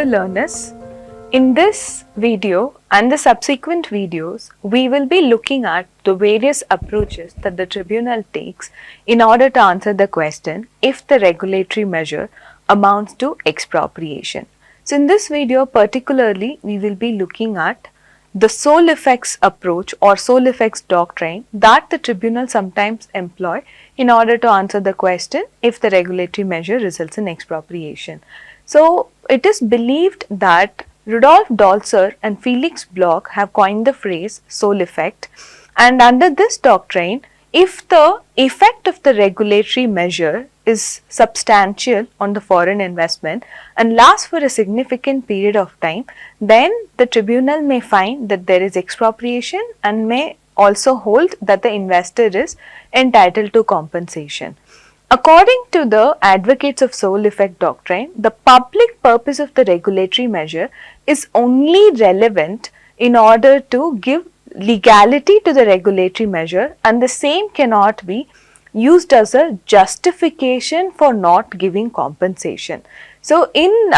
learners, in this video and the subsequent videos, we will be looking at the various approaches that the tribunal takes in order to answer the question if the regulatory measure amounts to expropriation. So in this video particularly, we will be looking at the sole effects approach or sole effects doctrine that the tribunal sometimes employ in order to answer the question if the regulatory measure results in expropriation. So it is believed that Rudolf Dalzer and Felix Bloch have coined the phrase sole effect, and under this doctrine, if the effect of the regulatory measure is substantial on the foreign investment and lasts for a significant period of time, then the tribunal may find that there is expropriation and may also hold that the investor is entitled to compensation. According to the advocates of sole effect doctrine, the public purpose of the regulatory measure is only relevant in order to give legality to the regulatory measure, and the same cannot be used as a justification for not giving compensation. So in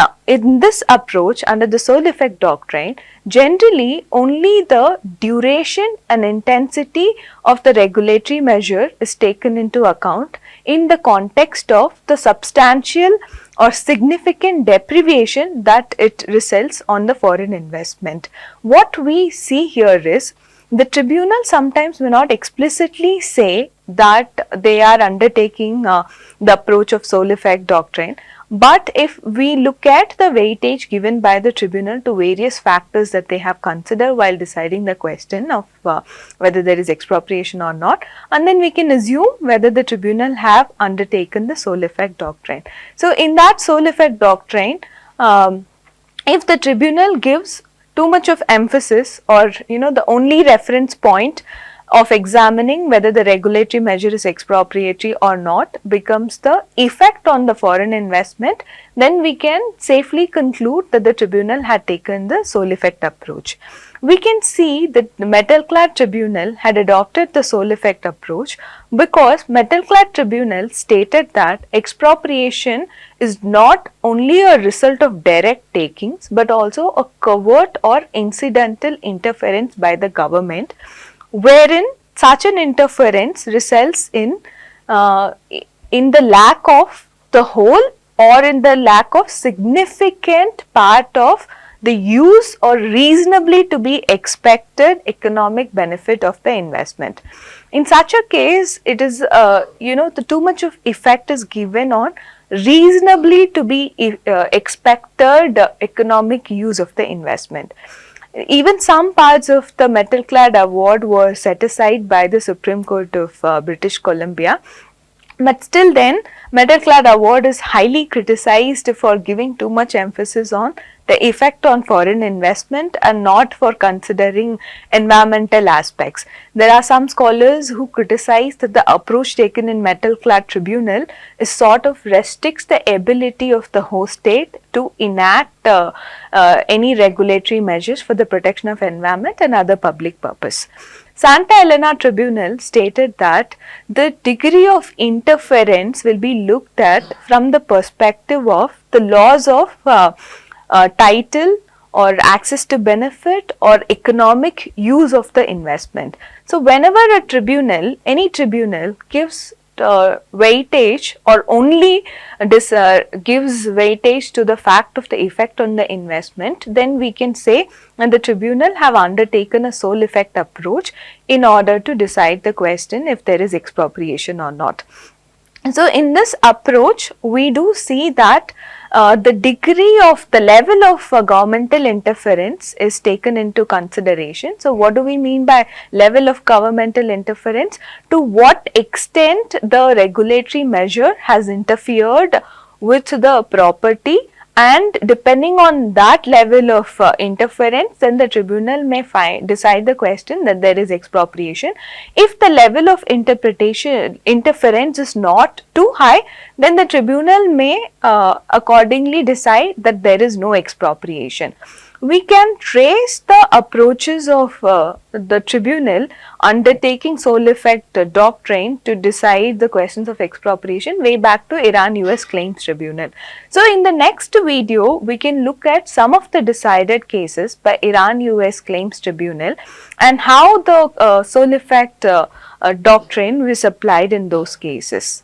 this approach under the sole effect doctrine, generally only the duration and intensity of the regulatory measure is taken into account in the context of the substantial or significant deprivation that it results on the foreign investment. What we see here is the tribunal sometimes may not explicitly say that they are undertaking the approach of sole effect doctrine, but if we look at the weightage given by the tribunal to various factors that they have considered while deciding the question of whether there is expropriation or not, and then we can assume whether the tribunal have undertaken the sole effect doctrine. So in that sole effect doctrine, if the tribunal gives too much of emphasis, or the only reference point of examining whether the regulatory measure is expropriatory or not becomes the effect on the foreign investment, then we can safely conclude that the tribunal had taken the sole effect approach. We can see that the metal-clad tribunal had adopted the sole effect approach because metal-clad tribunal stated that expropriation is not only a result of direct takings but also a covert or incidental interference by the government, wherein such an interference results in the lack of the whole or in the lack of significant part of the use or reasonably to be expected economic benefit of the investment. In such a case, it is the too much of effect is given on reasonably to be expected economic use of the investment. Even some parts of the metal-clad award were set aside by the Supreme Court of British Columbia, but still then metal-clad award is highly criticized for giving too much emphasis on the effect on foreign investment and not for considering environmental aspects. There are some scholars who criticize that the approach taken in metal-clad tribunal is sort of restricts the ability of the host state to enact any regulatory measures for the protection of environment and other public purpose. Santa Elena Tribunal stated that the degree of interference will be looked at from the perspective of the laws of title or access to benefit or economic use of the investment. So whenever a tribunal, any tribunal gives weightage or only gives weightage to the fact of the effect on the investment, then we can say that the tribunal have undertaken a sole effect approach in order to decide the question if there is expropriation or not. So in this approach, we do see that the degree of the level of governmental interference is taken into consideration. So what do we mean by level of governmental interference? To what extent the regulatory measure has interfered with the property, and depending on that level of interference, then the tribunal may decide the question that there is expropriation. If the level of interference is not too high, then the tribunal may accordingly decide that there is no expropriation. we can trace the approaches of the tribunal undertaking sole effect doctrine to decide the questions of expropriation way back to Iran-US Claims Tribunal. So, in the next video, we can look at some of the decided cases by Iran-US Claims Tribunal and how the sole effect doctrine was applied in those cases.